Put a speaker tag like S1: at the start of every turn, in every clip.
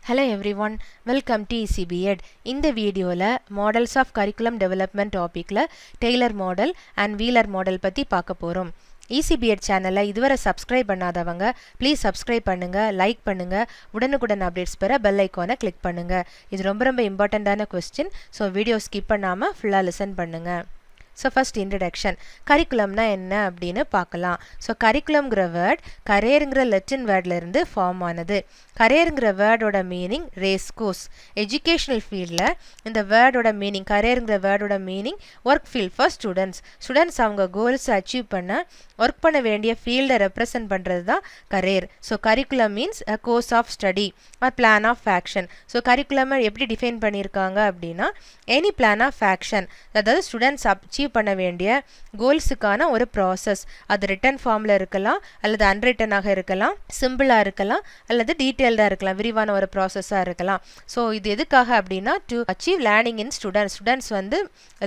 S1: Hello everyone, welcome to ECBEd. இந்த வீடியோல Models of Curriculum Development டாபிக்ல Taylor model and Wheeler model பத்தி பார்க்க போறோம். ECBEd சேனலை இதுவரை சப்ஸ்கிரைப் பண்ணாதவங்க ப்ளீஸ் சப்ஸ்கிரைப் பண்ணுங்க, லைக் பண்ணுங்க, உடனுக்குடன் அப்டேட்ஸ் பெற பெல் ஐகானை கிளிக் பண்ணுங்க. இது ரொம்ப இம்பார்ட்டண்டான கொஸ்டின், ஸோ வீடியோ ஸ்கிப் பண்ணாம ஃபுல்லா லிசன் பண்ணுங்க. So first introduction. Curriculumனா என்ன அப்படின்னு பார்க்கலாம். So curriculumங்கிற வேர்ட் கரியர்ங்கிற லெட்டின் வேர்ட்ல இருந்து ஃபார்ம் ஆனது. கரியர்ங்கிற வேர்டோட மீனிங் ரேஸ் கோர்ஸ். எஜுகேஷனல் ஃபீல்டில் இந்த வேர்டோட மீனிங் கரியர்ங்கிற வேர்டோட meaning work field for students. Students அவங்க கோல்ஸை அச்சீவ் பண்ண ஒர்க் பண்ண வேண்டிய ஃபீல்டை ரெப்ரசன்ட் பண்ணுறது தான் career. So curriculum means a course of study or plan of action. So கரிக்குலமை எப்படி டிஃபைன் பண்ணியிருக்காங்க அப்படின்னா எனி பிளான் ஆஃப் ஆக்ஷன், அதாவது ஸ்டூடெண்ட்ஸ் அச்சீவ் பண்ண வேண்டிய கோல்ஸுக்கான ஒரு ப்ராசஸ். அது ரிட்டன் ஃபார்மில் இருக்கலாம், அல்லது அன்ரிட்டனாக இருக்கலாம், சிம்பிளாக இருக்கலாம், அல்லது டீட்டெயில்டாக இருக்கலாம், விரிவான ஒரு ப்ராசஸாக இருக்கலாம். ஸோ இது எதுக்காக அப்படின்னா to achieve learning in students வந்து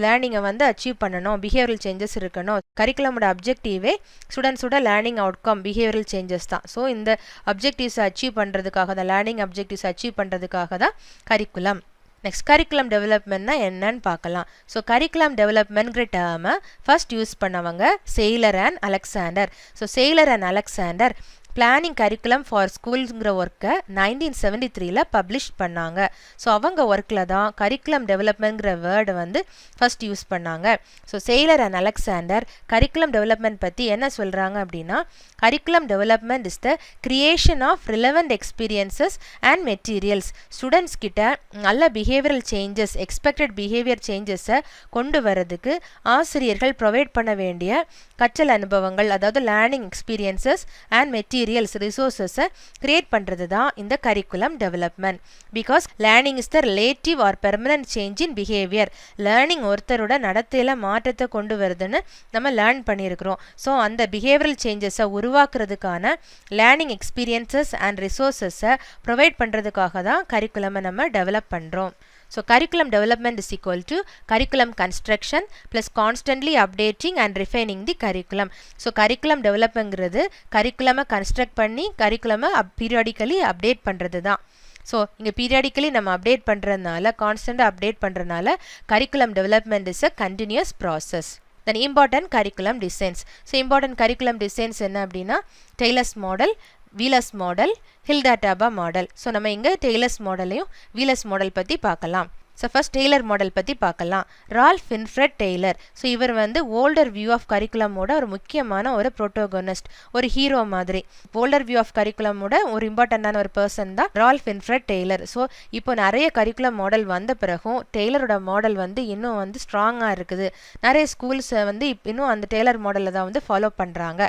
S1: லேர்னிங்கை வந்து அச்சீவ் பண்ணணும், பிஹேவியரல் சேஞ்சஸ் இருக்கணும். கரிக்குலமோட அப்ஜெக்டிவே ஸ்டூடெண்ட்ஸோட லேர்னிங் அவுட்கம் பிஹேவியரல் சேஞ்சஸ் தான். ஸோ இந்த அப்ஜெக்டிவ்ஸை அச்சீவ் பண்ணுறதுக்காக தான், லேர்னிங் அப்ஜெக்டிவ்ஸ் அச்சீவ் பண்ணுறதுக்காக தான் கரிக்குலம். நெக்ஸ்ட் கரிக்குலம் டெவலப்மெண்ட்னா என்னன்னு பார்க்கலாம். ஸோ கரிக்குலம் டெவலப்மெண்ட்ங்கிற டேர்மை ஃபர்ஸ்ட் யூஸ் பண்ணவங்க Saylor and Alexander. So Saylor and Alexander planning curriculum for ஸ்கூல்ஸுங்கிற ஒர்க்கை 1973 பப்ளிஷ் பண்ணாங்க. ஸோ அவங்க ஒர்க்கில் தான் கரிக்குலம் டெவலப்மெண்ட்ங்கிற வேர்டை வந்து ஃபர்ஸ்ட் யூஸ் பண்ணாங்க. So Saylor and Alexander curriculum development பற்றி என்ன சொல்கிறாங்க அப்படின்னா curriculum development is the creation of relevant experiences and materials. Students கிட்ட நல்ல பிஹேவியரல் சேஞ்சஸ், எக்ஸ்பெக்டட் பிஹேவியர் சேஞ்சஸை கொண்டு வரதுக்கு ஆசிரியர்கள் ப்ரொவைட் பண்ண வேண்டிய கற்றல் அனுபவங்கள், அதாவது லேர்னிங் எக்ஸ்பீரியன்சஸ் அண்ட் மெட்டீரியல்ஸ் ரிசோர்ஸஸை கிரியேட் பண்ணுறது தான் இந்த curriculum development. Because learning is the relative or permanent change in behaviour. Learning ஒருத்தரோட நடத்தையில் மாற்றத்தை கொண்டு வருதுன்னு நம்ம லேர்ன் பண்ணியிருக்கிறோம். ஸோ அந்த பிஹேவியரல் சேஞ்சஸை உருவாக்குறதுக்கான லேர்னிங் எக்ஸ்பீரியன்சஸ் அண்ட் ரிசோர்ஸஸை ப்ரொவைட் பண்ணுறதுக்காக தான் கரிக்குலமை நம்ம டெவலப் பண்ணுறோம். So curriculum development is equal to curriculum construction plus constantly updating and refining the curriculum. So curriculum developmentங்கிறது curriculum construct பண்ணி curriculum periodically update பண்ணுறது தான். ஸோ இங்கே பீரியாடிக்கலி நம்ம அப்டேட் பண்ணுறதுனால, கான்ஸ்டண்ட்டாக அப்டேட் பண்ணுறதுனால curriculum development is a continuous process. Then important curriculum designs. So important curriculum designs என்ன அப்படின்னா Tyler's model, Wheeler's model, Hilda Taba model. So நம்ம இங்கே டெய்லர்ஸ் மாடலையும் வீலர்ஸ் மாடல் பற்றி பார்க்கலாம். ஸோ ஃபர்ஸ்ட் டெய்லர் மாடல் பற்றி பார்க்கலாம். Ralph வின்ஃப்ரெட் Taylor. ஸோ இவர் வந்து ஓல்டர் வியூ ஆஃப் கரிக்குலமோட ஒரு முக்கியமான ஒரு ப்ரோட்டோகனிஸ்ட், ஒரு ஹீரோ மாதிரி. ஓல்டர் வியூ ஆஃப் கரிக்குலமோட ஒரு இம்பார்ட்டண்டான ஒரு பர்சன் தான் ரால்ஃப் வின்ஃப்ரெட் டெய்லர். ஸோ இப்போ நிறைய கரிக்குலம் மாடல் வந்த பிறகும் டெய்லரோட மாடல் வந்து இன்னும் வந்து ஸ்ட்ராங்காக இருக்குது. நிறைய ஸ்கூல்ஸை வந்து இன்னும் அந்த டெய்லர் மாடலில் தான் வந்து ஃபாலோ பண்ணுறாங்க.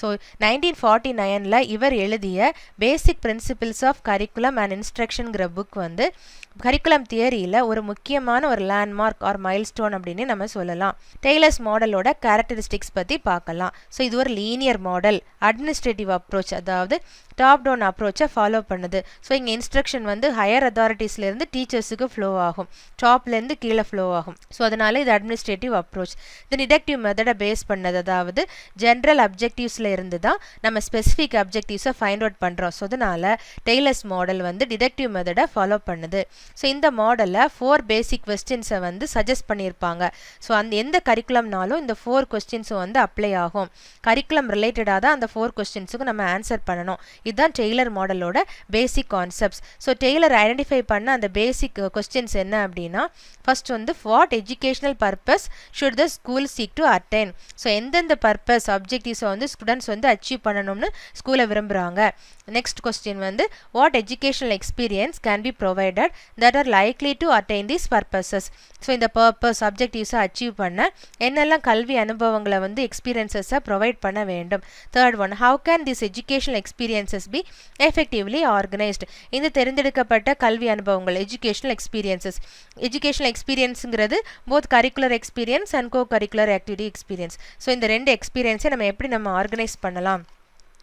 S1: ஸோ 1949 இவர் எழுதிய basic principles of curriculum and இன்ஸ்ட்ரக்ஷன்கிற புக் வந்து கரிக்குலம் தியரியில் ஒரு முக்கியமான ஒரு லேண்ட்மார்க் ஆர் மைல்ஸ்டோன் அப்படின்னு நம்ம சொல்லலாம். டெய்லர்ஸ் மாடலோட கேரக்டரிஸ்டிக்ஸ் பற்றி பார்க்கலாம். ஸோ இது ஒரு லீனியர் மாடல், அட்மினிஸ்ட்ரேட்டிவ் அப்ரோச், அதாவது டாப் டவுன் அப்ரோச்சை ஃபாலோ பண்ணுது. ஸோ இங்கே இன்ஸ்ட்ரக்ஷன் வந்து ஹையர் அத்தாரிட்டிஸ்லேருந்து டீச்சர்ஸுக்கு ஃப்ளோ ஆகும், டாப்லேருந்து கீழே ஃப்ளோ ஆகும். ஸோ அதனால இது அட்மினிஸ்ட்ரேட்டிவ் அப்ரோச். இது டிடக்டிவ் மெத்தடை பேஸ் பண்ணது, அதாவது ஜென்ரல் அப்ஜெக்டிவ்ஸில் இருந்து தான் நம்ம ஸ்பெசிஃபிக் அப்ஜெக்டிவ்ஸை ஃபைண்ட் அவுட் பண்ணுறோம். ஸோ அதனால டெய்லர்ஸ் மாடல் வந்து டிடக்டிவ் மெத்தடை ஃபாலோ பண்ணுது. ஸோ இந்த மாடலில் 4 பேசிக் கொஸ்டின்ஸை வந்து சஜஸ்ட் பண்ணியிருப்பாங்க. ஸோ அந்த எந்த கரிக்குலம்னாலும் இந்த 4 கொஸ்டின்ஸும் வந்து அப்ளை ஆகும். கரிக்குலம் ரிலேட்டடாக தான் அந்த 4 கொஸ்டின்ஸுக்கு நம்ம ஆன்சர் பண்ணணும். இதுதான் டெய்லர் மாடலோட basic concepts. So Tyler identify பண்ண அந்த பேசிக் கொஸ்டின்ஸ் என்ன அப்படின்னா ஃபர்ஸ்ட் வந்து what educational purpose should the school seek to attain. So எந்தெந்த பர்பஸ் அப்ஜெக்டிவ்ஸை வந்து ஸ்டூடெண்ட்ஸ் வந்து அச்சீவ் பண்ணணும்னு ஸ்கூலை விரும்புகிறாங்க. நெக்ஸ்ட் கொஸ்டின் வந்து what educational experience can be provided that are likely to attain these purposes. So இந்த பர்பஸ் அப்ஜெக்டிவ்ஸை அச்சீவ் பண்ண என்னெல்லாம் கல்வி அனுபவங்களை வந்து எக்ஸ்பீரியன்ஸஸை ப்ரொவைட் பண்ண வேண்டும். Third one, how can this educational experiences be effectively organised. இந்த தெரிந்தெடுக்கப்பட்ட கல்வி அனுபவங்கள் எஜுகேஷனல் எக்ஸ்பீரியன்சஸ். எஜுகேஷனல் எக்ஸ்பீரியன்ஸுங்கிறது both curricular experience and co curricular activity experience. So இந்த 2 எக்ஸ்பீரியன்ஸை நம்ம எப்படி ஆர்கனைஸ் பண்ணலாம்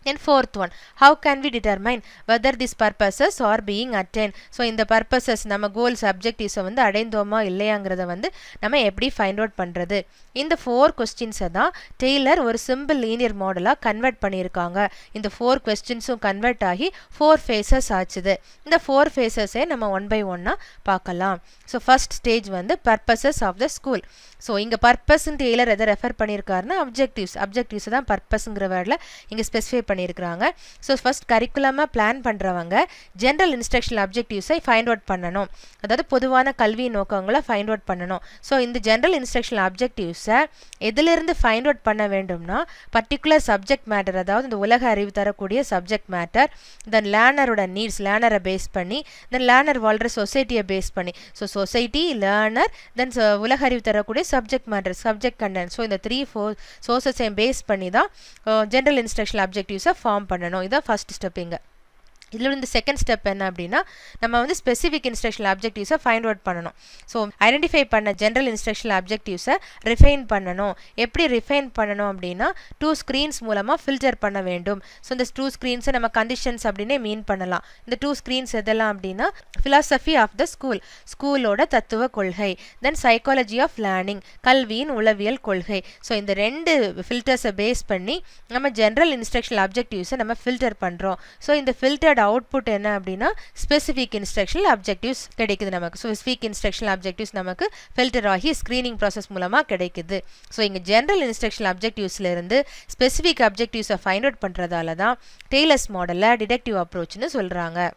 S1: And fourth one, how can we determine whether these purposes are being attained? So இந்த purposes நம்ம goals objectives வந்து அடைந்தோமா இல்லையாங்கிறத வந்து நம்ம எப்படி find out பண்றது? இந்த 4 questions தான் டெய்லர் ஒரு simple linear மாடலா கன்வெர்ட் பண்ணியிருக்காங்க. இந்த 4 questionஸும் கன்வெர்ட் ஆகி 4 phases ஆச்சுது. இந்த 4 phases நம்ம ஒன் பை ஒன்னா பார்க்கலாம். ஸோ ஃபர்ஸ்ட் ஸ்டேஜ் வந்து purposes of the school. So இங்கே பர்பஸ்ன்னு டெய்லர் எதை ரெஃபர் பண்ணியிருக்காருன்னா அப்ஜெக்டிவ்ஸ் தான் பர்பஸ்ங்கிற வேர்டில் இங்கே ஸ்பெசிஃபை பண்ணியிருக்கிறாங்க. ஸோ ஃபர்ஸ்ட் கரிக்குலமாக பிளான் பண்ணுறவங்க ஜென்ரல் இன்ஸ்ட்ரக்ஷனல் அப்ஜெக்டிவ்ஸை ஃபைண்ட் அவுட் பண்ணணும். அதாவது பொதுவான கல்வி நோக்கங்களை ஃபைண்ட் அவுட் பண்ணணும். ஸோ இந்த ஜென்ரல் இன்ஸ்ட்ரக்ஷனல் அப்ஜெக்டிவ்ஸை எதிலிருந்து ஃபைண்ட் அவுட் பண்ண வேண்டும்னா பர்டிகுலர் சப்ஜெக்ட் மேட்டர், அதாவது இந்த உலக அறிவு தரக்கூடிய சப்ஜெக்ட் மேட்டர், தென் லேர்னரோட நீட்ஸ், லேர்னரை பேஸ் பண்ணி, தென் லேர்னர் வாழ்கிற சொசைட்டியை பேஸ் பண்ணி. ஸோ சொசைட்டி, லேர்னர், தென் உலக அறிவு தரக்கூடிய subject matter, subject content. So இந்த 3-4 சோர்சஸையும் பேஸ் பண்ணி தான் ஜென்ரல் இன்ஸ்ட்ரக்ஷனல் அப்ஜெக்டிவ்ஸை ஃபார்ம் பண்ணணும். இதுதான் ஃபர்ஸ்ட் ஸ்டெப். இங்கே இதில் இந்த செகண்ட் ஸ்டெப் என்ன அப்படின்னா நம்ம வந்து ஸ்பெசிஃபிக் இன்ஸ்ட்ரக்ஷனல் அப்ஜெக்டிவ்ஸை ஃபைண்ட் அவுட் பண்ணணும். ஸோ ஐடென்டிஃபை பண்ண ஜென்ரல் இன்ஸ்ட்ரக்ஷனல் அப்ஜெக்டிவ்ஸை ரிஃபைன் பண்ணணும். எப்படி ரிஃபைன் பண்ணணும் அப்படின்னா 2 ஸ்க்ரீன்ஸ் மூலமாக ஃபில்டர் பண்ண வேண்டும். ஸோ இந்த 2 ஸ்க்ரீன்ஸை நம்ம கண்டிஷன்ஸ் அப்படின்னே மீன் பண்ணலாம். இந்த 2 ஸ்க்ரீன்ஸ் எதெல்லாம் அப்படின்னா ஃபிலாசபி ஆஃப் த ஸ்கூல், ஸ்கூலோட தத்துவ கொள்கை, தென் சைக்காலஜி ஆஃப் லேர்னிங், கல்வியின் உளவியல் கொள்கை. ஸோ இந்த 2 ஃபில்டர்ஸை பேஸ் பண்ணி நம்ம ஜென்ரல் இன்ஸ்ட்ரக்ஷனல் அப்ஜெக்டிவ்ஸை நம்ம ஃபில்டர் பண்ணுறோம். ஸோ இந்த ஃபில்டர் அவுட்புட் என்ன அப்படின்னா ஸ்பெசிஃபிக் இன்ஸ்ட்ரக்ஷனல் அப்ஜெக்டிவ்ஸ் கிடைக்குது நமக்கு. ஸ்பெசிஃபிக் இன்ஸ்ட்ரக்ஷனல் அப்ஜெக்டிவ்ஸ் நமக்கு ஃபில்டர் ஆகி ஸ்கிரீனிங் ப்ராசஸ் மூலமாக கிடைக்குது. ஸோ இங்கே ஜென்ரல் இன்ஸ்ட்ரக்ஷனல் அப்ஜெக்டிவ்ஸ்ல இருந்து ஸ்பெசிஃபிக் அப்ஜெக்டிவ்ஸை ஃபைண்ட் அவுட் பண்ணுறதால தான் டெய்லர்ஸ் மாடலில் டிடக்டிவ் அப்ரோச்னு சொல்கிறாங்க.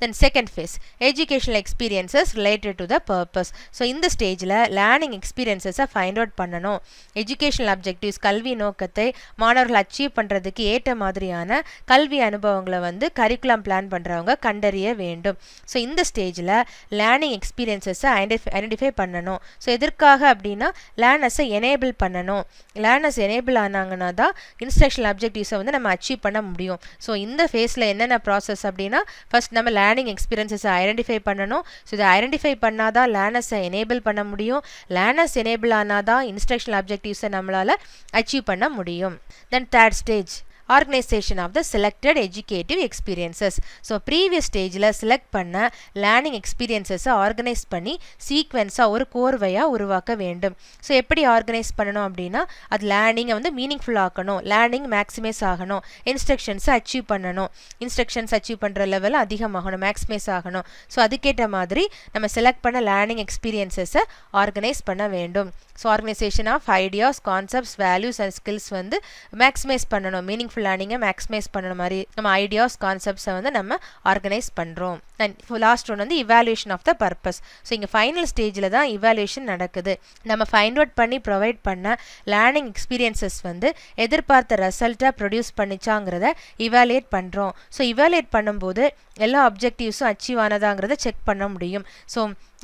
S1: Then second phase, educational experiences related to the purpose. So இந்த ஸ்டேஜில் லேர்னிங் எக்ஸ்பீரியன்ஸஸை ஃபைண்ட் அவுட் பண்ணணும். எஜுகேஷனல் அப்ஜெக்டிவ்ஸ், கல்வி நோக்கத்தை மாணவர்கள் அச்சீவ் பண்ணுறதுக்கு ஏற்ற மாதிரியான கல்வி அனுபவங்களை வந்து கரிக்குலம் பிளான் பண்ணுறவங்க கண்டறிய வேண்டும். ஸோ இந்த ஸ்டேஜில் லேர்னிங் எக்ஸ்பீரியன்ஸஸை ஐடென்டிஃபை பண்ணணும். ஸோ எதற்காக அப்படின்னா லேர்னர்ஸை எனேபிள் பண்ணணும். லேர்னர்ஸ் எனேபிள் ஆனாங்கன்னா தான் இன்ஸ்ட்ரக்ஷனல் அப்ஜெக்டிவ்ஸை வந்து நம்ம அச்சீவ் பண்ண முடியும். ஸோ இந்த ஃபேஸில் என்னென்ன ப்ராசஸ் அப்படின்னா ஃபர்ஸ்ட் நம்ம லேர்னிங் எக்ஸ்பீரியன்ஸஸை ஐடென்டிஃபை பண்ணணும். ஸோ இதை ஐடென்டிஃபை பண்ணாதான் லேர்னர்ஸை எனேபிள் பண்ண முடியும். லேர்னர்ஸ் எனேபிள் ஆனாதான் இன்ஸ்ட்ரக்ஷனல் அப்ஜெக்டிவ்ஸை நம்மளால் அச்சீவ் பண்ண முடியும். Then third stage, organization of the selected educative experiences. So previous ஸ்டேஜில் செலக்ட் பண்ண லேர்னிங் எக்ஸ்பீரியன்ஸஸை ஆர்கனைஸ் பண்ணி சீக்வென்ஸாக ஒரு கோர்வையாக உருவாக்க வேண்டும். ஸோ எப்படி ஆர்கனைஸ் பண்ணணும் அப்படின்னா அது லேர்னிங்கை வந்து மீனிங்ஃபுல் ஆக்கணும், லேர்னிங் மேக்ஸிமைஸ் ஆகணும், இன்ஸ்ட்ரக்ஷன்ஸை அச்சீவ் பண்ணணும், இன்ஸ்ட்ரக்ஷன்ஸ் அச்சீவ் பண்ணுற லெவல் அதிகமாகணும், மேக்ஸிமைஸ் ஆகணும். ஸோ அதுக்கேற்ற மாதிரி நம்ம செலக்ட் பண்ண லேர்னிங் எக்ஸ்பீரியன்ஸஸை ஆர்கனைஸ் பண்ண வேண்டும். So organisation of ideas, concepts, values and skills வந்து மேக்ஸிமைஸ் பண்ணணும், மீனிங்ஃபுல் லேர்னிங்கை மேக்ஸிமைஸ் பண்ண மாதிரி நம்ம ஐடியாஸ், கான்செப்ட்ஸை வந்து நம்ம ஆர்கனைஸ் பண்ணுறோம். அண்ட் லாஸ்ட் ஒன் வந்து evaluation of the purpose. So இங்கே ஃபைனல் ஸ்டேஜில் தான் இவாலுவேஷன் நடக்குது. நம்ம ஃபைண்ட் அவுட் பண்ணி ப்ரொவைட் பண்ண லேர்னிங் எக்ஸ்பீரியன்ஸஸ் வந்து எதிர்பார்த்த ரிசல்ட்டை ப்ரொடியூஸ் பண்ணிச்சாங்கிறத இவாலுவேட் பண்ணுறோம். ஸோ இவாலுவேட் பண்ணும்போது எல்லா அப்ஜெக்டிவ்ஸும் அச்சீவ் ஆனதாங்கிறத செக் பண்ண முடியும். ஸோ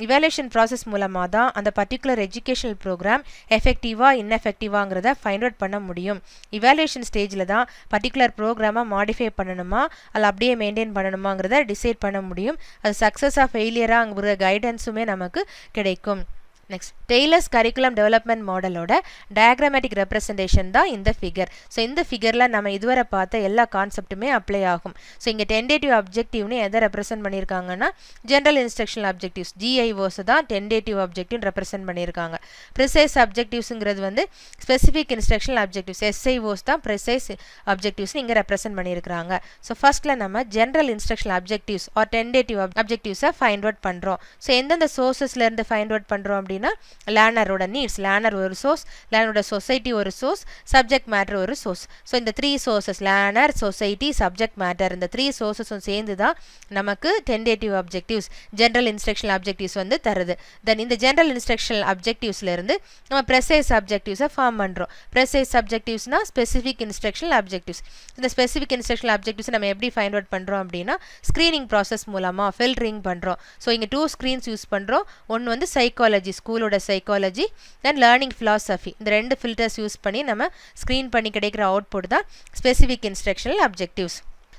S1: இவாலுவேஷன் ப்ராசஸ் மூலமாக தான் அந்த பர்டிகுலர் எஜுகேஷனல் ப்ரோக்ராம் எஃபெக்டிவாக இன்எஃபெக்டிவாங்கிறத ஃபைண்ட் அவுட் பண்ண முடியும். இவாலுவேஷன் ஸ்டேஜில் தான் பர்டிகுலர் ப்ரோக்ராமை மாடிஃபை பண்ணணுமா அல்ல அப்படியே மெயின்டைன் பண்ணணுமாங்கிறத டிசைட் பண்ண முடியும். அது சக்ஸஸாக ஃபெயிலியராங்கிற கைடன்ஸுமே நமக்கு கிடைக்கும். நெக்ஸ்ட், டெய்லர்ஸ் கரிக்குலம் டெவலப்மெண்ட் மாடலோட டயக்ராமேட்டிக் ரெப்ரசன்டேஷன் தான் இந்த ஃபிகர். ஸோ இந்த ஃபிகரில் நம்ம இதுவரை பார்த்த எல்லா கான்செப்ட்டுமே அப்ளை ஆகும். ஸோ இங்கே டென்டேட்டிவ் அப்ஜெக்டிவ்னு எதை ரெப்ரசென்ட் பண்ணியிருக்காங்கன்னா ஜென்ரல் இன்ஸ்ட்ரக்ஷனல் அப்ஜெக்டிவ்ஸ், ஜிஐஓஸ் தான் டென்டேட்டிவ் அப்ஜெக்டிவ் ரெப்ரசென்ட் பண்ணியிருக்காங்க. ப்ரிசைஸ் அப்ஜெக்டிவ்ஸுங்கிறது வந்து ஸ்பெசிஃபிக் இன்ஸ்ட்ரக்ஷனல் அப்ஜெக்டிவ்ஸ், எஸ்ஐஓஸ் தான் ப்ரிசைஸ் அப்ஜெக்டிவ்ஸ் இங்கே ரெப்ரசென்ட் பண்ணியிருக்காங்க. ஸோ ஃபர்ஸ்ட்டில் நம்ம general instructional objectives are tentative அப்ஜெக்டிவ்ஸை ஃபைண்ட் அவுட் பண்ணுறோம். ஸோ எந்தெந்த சோர்சஸ்லேருந்து ஃபைண்ட் அவுட் பண்ணுறோம் அப்படின்னா லேர்னரோட நீட்ஸ், லேர்னர் ஒரு சோர்ஸ், லேர்னரோட சொசைட்டி ஒரு சோர்ஸ், சப்ஜெக்ட் மேட்டர் ஒரு சோர்ஸ். ஸோ இந்த 3 sources learner, society, subject matter, இந்த 3 சோர்சஸும் சேர்ந்து தான் நமக்கு tentative objectives, general instructional objectives வந்து தருது. தென் இந்த ஜென்ரல் இன்ஸ்ட்ரக்ஷனல் அப்ஜெக்டிவ்ஸ்லேருந்து நம்ம ப்ரெசைஸ் அப்ஜெக்டிவ்ஸை ஃபார்ம் பண்ணுறோம். ப்ரெசைஸ் அப்ஜெக்டிவ்ஸ்னா ஸ்பெசிஃபிக் இன்ஸ்ட்ரக்ஷனல் அப்ஜெக்டிவ்ஸ். இந்த ஸ்பெசிஃபிக் இன்ஸ்ட்ரக்ஷனல் அப்ஜெக்டிவ்ஸ் நம்ம எப்படி ஃபைண்ட் அவுட் பண்ணுறோம் அப்படின்னா ஸ்க்ரீனிங் ப்ராசஸ் மூலமாக ஃபில்டரிங் பண்ணுறோம். ஸோ இங்கே 2 ஸ்க்ரீன்ஸ் யூஸ் பண்ணுறோம். ஒன்று வந்து சைக்காலஜி, ஸ்கூலோட சைக்காலஜி, தென் லேர்னிங் ஃபிலாசபி. இந்த 2 ஃபில்டர்ஸ் யூஸ் பண்ணி நம்ம ஸ்க்ரீன் பண்ணி கிடைக்கிற அவுட்புட் தான் ஸ்பெசிஃபிக் இன்ஸ்ட்ரக்ஷனல் அப்ஜெக்டிவ்ஸ்.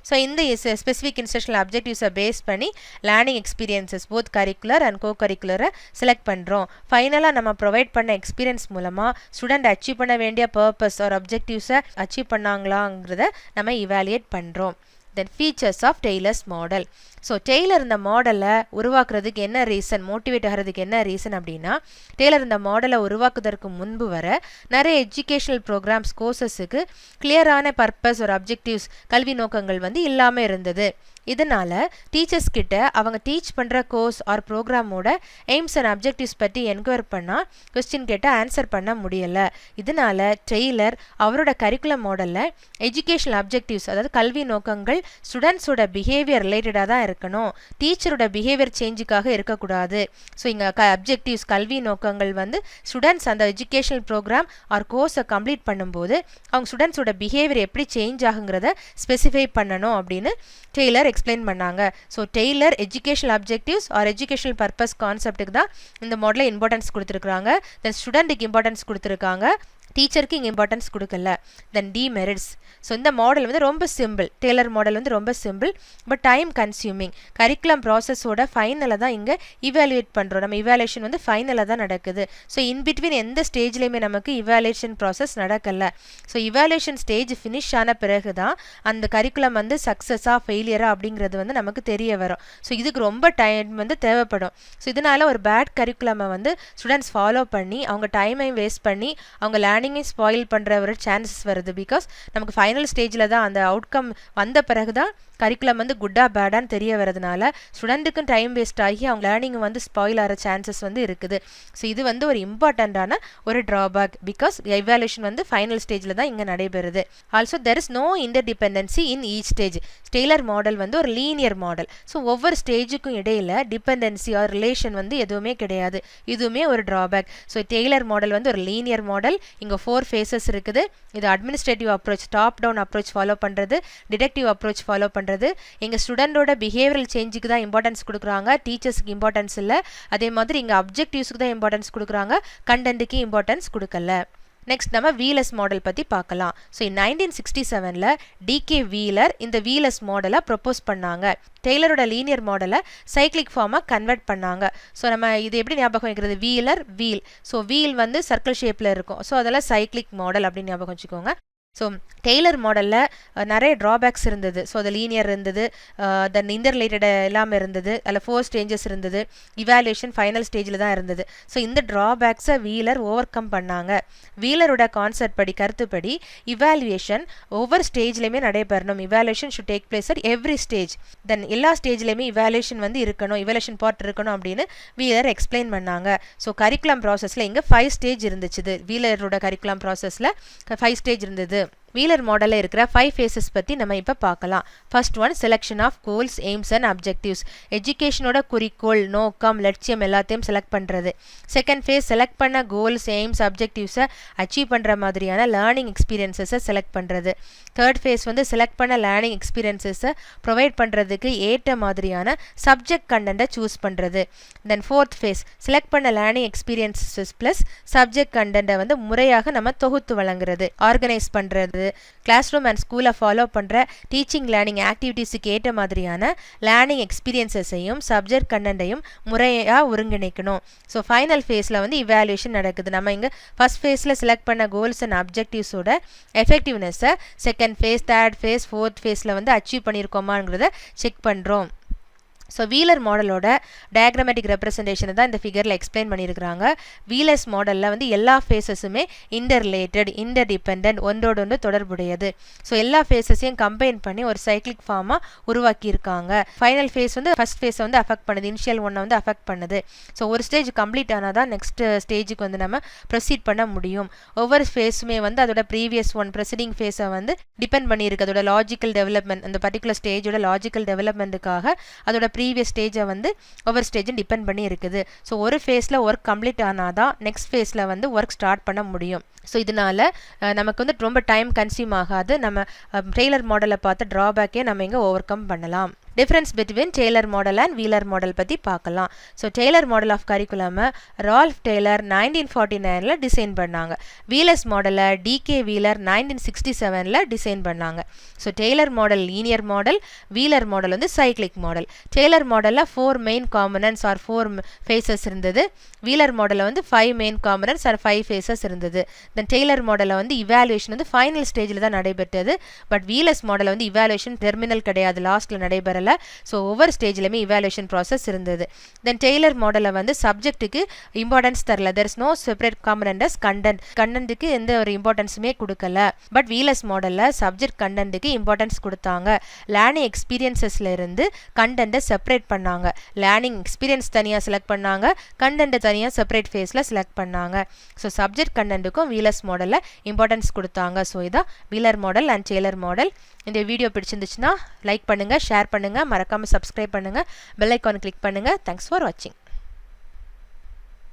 S1: ஸோ இந்த ஸ்பெசிஃபிக் இன்ஸ்ட்ரக்ஷனல் அப்ஜெக்டிவ்ஸை பேஸ் பண்ணி learning experiences both curricular and co கரிக்குலரை செலக்ட் பண்ணுறோம். ஃபைனலாக நம்ம ப்ரொவைட் பண்ண எக்ஸ்பீரியன்ஸ் மூலமாக ஸ்டூடெண்ட் அச்சீவ் பண்ண வேண்டிய பர்பஸ் ஆர் அப்ஜெக்டிவ்ஸை அச்சீவ் பண்ணாங்களாங்கிறத நம்ம இவாலுவேட் பண்ணுறோம். Then features of Taylor's model. So Taylor இந்த மாடலை உருவாக்குறதுக்கு என்ன ரீசன், மோட்டிவேட் ஆகிறதுக்கு என்ன ரீசன் அப்படின்னா, டெய்லர் இந்த மாடலை உருவாக்குவதற்கு முன்பு வர நிறைய எஜுகேஷனல் ப்ரோக்ராம்ஸ் கோர்சஸுக்கு கிளியரான பர்பஸ் ஒரு அப்ஜெக்டிவ்ஸ் கல்வி நோக்கங்கள் வந்து இல்லாமல் இருந்தது. இதனால டீச்சர்ஸ் கிட்ட அவங்க டீச் பண்ணுற கோர்ஸ் ஆர் ப்ரோக்ராமோட எய்ம்ஸ் அண்ட் அப்ஜெக்டிவ்ஸ் பற்றி என்கொயர் பண்ணால் கொஸ்டின் கேட்டால் ஆன்சர் பண்ண முடியலை. இதனால டெய்லர் அவரோட கரிக்குலம் மாடலில் எஜுகேஷனல் அப்ஜெக்டிவ்ஸ் அதாவது கல்வி நோக்கங்கள் ஸ்டூடெண்ட்ஸோட பிஹேவியர் ரிலேட்டடாக தான் இருக்கணும், டீச்சரோட பிஹேவியர் சேஞ்சுக்காக இருக்கக்கூடாது. ஸோ இங்கே அப்ஜெக்டிவ்ஸ் கல்வி நோக்கங்கள் வந்து ஸ்டூடெண்ட்ஸ் அந்த எஜுகேஷனல் ப்ரோக்ராம் ஆர் கோர்ஸை கம்ப்ளீட் பண்ணும்போது அவங்க ஸ்டூடெண்ட்ஸோட பிஹேவியர் எப்படி சேஞ்ச் ஆகுங்கிறத ஸ்பெசிஃபை பண்ணணும் அப்படின்னு டெய்லர் எக்ஸ்பிளைன் பண்ணாங்க. So Tyler educational objectives or educational purpose கான்செப்ட்டுக்கு தான் இந்த மாடலில் இம்பார்ட்டன்ஸ் கொடுத்துருக்காங்க. தென் ஸ்டூடெண்ட்டுக்கு இம்பார்ட்டன்ஸ் கொடுத்துருக்காங்க, டீச்சருக்கு இங்கே இம்பார்ட்டன்ஸ் கொடுக்கல. Then demerits. ஸோ இந்த மாடல் வந்து ரொம்ப சிம்பிள், டெய்லர் மாடல் வந்து ரொம்ப simple but time consuming. Curriculum ப்ராசஸோட ஃபைனலை தான் இங்கே இவாலுவேட் பண்ணுறோம். நம்ம இவாலுவேஷன் வந்து ஃபைனலாக தான் நடக்குது. ஸோ இன்பிட்வீன் எந்த ஸ்டேஜ்லேயுமே நமக்கு இவாலுவேஷன் ப்ராசஸ் நடக்கலை. ஸோ இவாலுவேஷன் ஸ்டேஜ் ஃபினிஷ் ஆன பிறகு தான் அந்த கரிக்குலம் வந்து சக்ஸஸாக ஃபெயிலியரா அப்படிங்கிறது வந்து நமக்கு தெரிய வரும். ஸோ இதுக்கு ரொம்ப டைம் வந்து தேவைப்படும். ஸோ இதனால் ஒரு பேட் கரிக்குலமை வந்து ஸ்டூடெண்ட்ஸ் ஃபாலோ பண்ணி அவங்க டைமையும் வேஸ்ட் பண்ணி அவங்க லேர்னிங்கை ஸ்பாயில் பண்ணுற ஒரு சான்சஸ் வருது. பிகாஸ் நமக்கு ஃபைனல் ஸ்டேஜில் தான் அந்த அவுட்கம் வந்த பிறகு தான் கரிக்குலம் வந்து குட்டா பேடான்னு தெரிய வரதுனால ஸ்டூடெண்ட்டுக்கும் டைம் வேஸ்ட் ஆகி அவங்க லேர்னிங் வந்து ஸ்பாயில் ஆகிற சான்சஸ் வந்து இருக்குது. ஸோ இது வந்து ஒரு இம்பார்ட்டண்ட்டான ஒரு ட்ராபேக். பிகாஸ் எவாலுவேஷன் வந்து ஃபைனல் ஸ்டேஜில் தான் இங்கே நடைபெறுது. Also there is no interdependency in each stage. Tyler model வந்து ஒரு லீனியர் மாடல். ஸோ ஒவ்வொரு ஸ்டேஜுக்கும் இடையில டிபெண்டன்சி ஆர் ரிலேஷன் வந்து எதுவுமே கிடையாது. இதுவுமே ஒரு ட்ராபேக். ஸோ டெய்லர் மாடல் வந்து ஒரு லீனியர் மாடல். இங்கே 4 ஃபேஸஸ் இருக்குது. இது administrative approach, top down approach follow பண்ணுறது, டிடெக்டிவ் அப்ரோச் ஃபாலோ பண்ணுறது. எங்கள் ஸ்டூடெண்டோட பிஹேவியரல் சேஞ்சுக்கு தான் இம்பார்ட்டன்ஸ் கொடுக்குறாங்க, டீச்சர்ஸுக்கு இம்பார்ட்டன்ஸ் இல்லை. அதே மாதிரி இங்கே அப்ஜெக்டிவ்ஸுக்கு தான் இம்பார்ட்டன்ஸ் கொடுக்குறாங்க, கண்டென்ட்டுக்கு இம்பார்ட்டன்ஸ் கொடுக்கல. நெக்ஸ்ட் நம்ம வீலஸ் மாடல் பற்றி பார்க்கலாம். ஸோ 1967 டிகே வீலர் இந்த வீலஸ் மாடலை ப்ரொப்போஸ் பண்ணாங்க. டெய்லரோட லீனியர் மாடலை சைக்ளிக் ஃபார்மாக கன்வெர்ட் பண்ணாங்க. ஸோ நம்ம இது எப்படி ஞாபகம் வைக்கிறது, வீலர் வீல். ஸோ வீல் வந்து சர்க்கிள் ஷேப்பில் இருக்கும். ஸோ அதெல்லாம் சைக்ளிக் மாடல் அப்படின்னு ஞாபகம் வச்சுக்கோங்க. ஸோ டெய்லர் மாடலில் நிறைய ட்ராபேக்ஸ் இருந்தது. ஸோ அது லீனியர் இருந்தது, தென் இன்டர்ரிலேட்டட் எல்லாமே இருந்தது, அதில் 4 ஸ்டேஜஸ் இருந்தது, இவாலுவேஷன் ஃபைனல் ஸ்டேஜில் தான் இருந்தது. ஸோ இந்த ட்ராபேக்ஸை வீலர் ஓவர் கம் பண்ணாங்க. வீலரோட கான்செப்ட் படி, கருத்துப்படி இவாலுவேஷன் ஒவ்வொரு ஸ்டேஜ்லேயுமே நடைபெறணும். Evaluation should take place at every stage. Then எல்லா ஸ்டேஜ்லேயுமே இவாலுவேஷன் வந்து இருக்கணும், இவாலுவேஷன் பார்ட் இருக்கணும் அப்படின்னு வீலர் எக்ஸ்பிளைன் பண்ணாங்க. ஸோ கரிக்குலம் ப்ராசஸில் இங்கே 5 ஸ்டேஜ் இருந்துச்சு. வீலரோட கரிக்குலம் ப்ராசஸில் 5 ஸ்டேஜ் இருந்தது. வீலர் மாடலில் இருக்கிற 5 ஃபேஸஸ் பற்றி நம்ம இப்போ பார்க்கலாம். First one selection of goals, aims and objectives. எஜுகேஷனோட குறிக்கோள், நோக்கம், லட்சியம் எல்லாத்தையும் செலக்ட் பண்ணுறது. செகண்ட் ஃபேஸ் செலக்ட் பண்ண கோல்ஸ், எய்ம்ஸ், அப்ஜெக்டிவ்ஸை அச்சீவ் பண்ணுற மாதிரியான லேர்னிங் எக்ஸ்பீரியன்ஸஸை செலக்ட் பண்ணுறது. தேர்ட் ஃபேஸ் வந்து செலக்ட் பண்ண லேர்னிங் எக்ஸ்பீரியன்ஸஸை ப்ரொவைட் பண்ணுறதுக்கு ஏற்ற மாதிரியான சப்ஜெக்ட் கண்டென்ட்டை சூஸ் பண்ணுறது. தென் ஃபோர்த் ஃபேஸ் செலக்ட் பண்ண லேர்னிங் எக்ஸ்பீரியன்ஸஸ் ப்ளஸ் சப்ஜெக்ட் கண்டென்ட்டை வந்து முறையாக நம்ம தொகுத்து வழங்குறது, ஆர்கனைஸ் பண்ணுறது. கிளாஸ் ரூம் அண்ட் ஸ்கூலை ஃபாலோ பண்ணுற டீச்சிங் லேர்னிங் ஆக்டிவிட்டீஸுக்கு ஏற்ற மாதிரியான லேர்னிங் எக்ஸ்பீரியன்ஸஸையும் சப்ஜெக்ட் கண்டென்ட்டையும் முறையாக ஒருங்கிணைக்கணும். ஸோ ஃபைனல் ஃபேஸில் வந்து இவாலுவேஷன் நடக்குது. நம்ம இங்கே ஃபர்ஸ்ட் ஃபேஸில் செலக்ட் பண்ண கோல்ஸ் அண்ட் அப்ஜெக்டிவ்ஸோட எஃபெக்டிவ்னஸை second phase, third phase, fourth ஃபேஸில் வந்து அச்சீவ் பண்ணியிருக்கோமாங்கிறத செக் பண்ணுறோம். ஸோ வீலர் மாடலோட டயக்ராமேட்டிக் ரெப்ரசன்டேஷனை தான் இந்த ஃபிகரில் எக்ஸ்பிளைன் பண்ணியிருக்கிறாங்க. வீலர்ஸ் மாடலில் வந்து எல்லா ஃபேஸஸுமே இன்டர்ரிலேட்டட், இன்டர்டிபெண்டன்ட், ஒன்றோடு ஒன்று தொடர்புடையது. ஸோ எல்லா ஃபேஸஸையும் கம்பைன் பண்ணி ஒரு சைக்ளிக் ஃபார்மாக உருவாக்கியிருக்காங்க. ஃபைனல் ஃபேஸ் வந்து ஃபர்ஸ்ட் ஃபேஸை வந்து அஃபெக்ட் பண்ணுது, இனிஷியல் ஒன்னை வந்து அஃபெக்ட் பண்ணுது. ஸோ ஒரு ஸ்டேஜ் கம்ப்ளீட் ஆனால் தான் நெக்ஸ்ட் ஸ்டேஜுக்கு வந்து நம்ம ப்ரொசீட் பண்ண முடியும். ஒவ்வொரு ஃபேஸுமே வந்து அதோட ப்ரீவியஸ் ஒன் ப்ரெசிடிங் ஃபேஸை வந்து டிபெண்ட் பண்ணியிருக்கு. அதோட லாஜிக்கல் டெவலப்மெண்ட், அந்த பர்டிகுலர் ஸ்டேஜோட லாஜிக்கல் டெவலப்மெண்ட்டுக்காக அதோட ப்ரீவியஸ் ஸ்டேஜை வந்து ஒவ்வொரு ஸ்டேஜும் டிபெண்ட் பண்ணி இருக்குது. ஸோ ஒரு ஃபேஸில் ஒர்க் கம்ப்ளீட் ஆனால் தான் நெக்ஸ்ட் ஃபேஸில் வந்து ஒர்க் ஸ்டார்ட் பண்ண முடியும். ஸோ இதனால் நமக்கு வந்து ரொம்ப டைம் கன்சியூம் ஆகாது. நம்ம டெய்லர் மாடலை பார்த்த ட்ராபேக்கே நம்ம இங்கே ஓவர் கம் பண்ணலாம். Difference between Tyler model and Wheeler model பற்றி பார்க்கலாம். ஸோ டெய்லர் மாடல் ஆஃப் கரிக்குலமை ரால்ஃப் டெய்லர் 1949ல் டிசைன் பண்ணாங்க. வீலர்ஸ் மாடலை டிகே வீலர் 1967ல் டிசைன் பண்ணாங்க. So Tyler model linear model, Wheeler model வந்து சைக்ளிக் மாடல். டெய்லர் மாடலில் 4 மெயின் காம்பனன்ட்ஸ் ஆர் 4 ஃபேஸஸ் இருந்தது. வீலர் மாடலில் வந்து 5 மெயின் காம்பனன்ட்ஸ் ஆர் 5 ஃபேஸஸ் இருந்தது. தென் டெய்லர் மாடலில் வந்து இவாலுவேஷன் வந்து ஃபைனல் ஸ்டேஜில் தான் நடைபெற்றது. பட் வீலர்ஸ் மாடலில் வந்து இவாலுவேஷன் டெர்மினல் கிடையாது, லாஸ்ட்டில் நடைபெறலை. ஸோ ஒவ்வொரு ஸ்டேஜ்லையுமே இவாலுவேஷன் ப்ராசஸ் இருந்தது. தென் டெய்லர் மாடலில் வந்து சப்ஜெக்ட்டுக்கு இம்பார்ட்டன்ஸ் தரல. There is no separate component as content. கண்டென்ட்டுக்கு எந்த ஒரு இம்பார்ட்டன்ஸுமே கொடுக்கல. பட் வீலர்ஸ் மாடலில் சப்ஜெக்ட் கண்டென்ட்டுக்கு இம்பார்ட்டன்ஸ் கொடுத்தாங்க. லேர்னிங் எக்ஸ்பீரியன்சஸ்ல இருந்து கண்டென்ட்டை செப்பரேட் பண்ணாங்க. லேர்னிங் எக்ஸ்பீரியன்ஸ் தனியாக செலக்ட் பண்ணாங்க, கண்டென்ட்டை தனியாக செப்பரேட் ஃபேஸில் செலக்ட் பண்ணாங்க. ஸோ சப்ஜெக்ட் கண்டென்ட்டுக்கும் வீலர்ஸ் மாடலில் இம்பார்ட்டன்ஸ் கொடுத்தாங்க. ஸோ இதான் Wheeler model and Taylor model. இந்த வீடியோ பிடிச்சிருந்துச்சுன்னா லைக் பண்ணுங்கள், ஷேர் பண்ணுங்கள், மறக்காமல் சப்ஸ்கிரைப் பண்ணுங்கள், பெல் ஐக்கான் கிளிக் பண்ணுங்கள். தேங்க்ஸ் ஃபார் வாட்சிங்.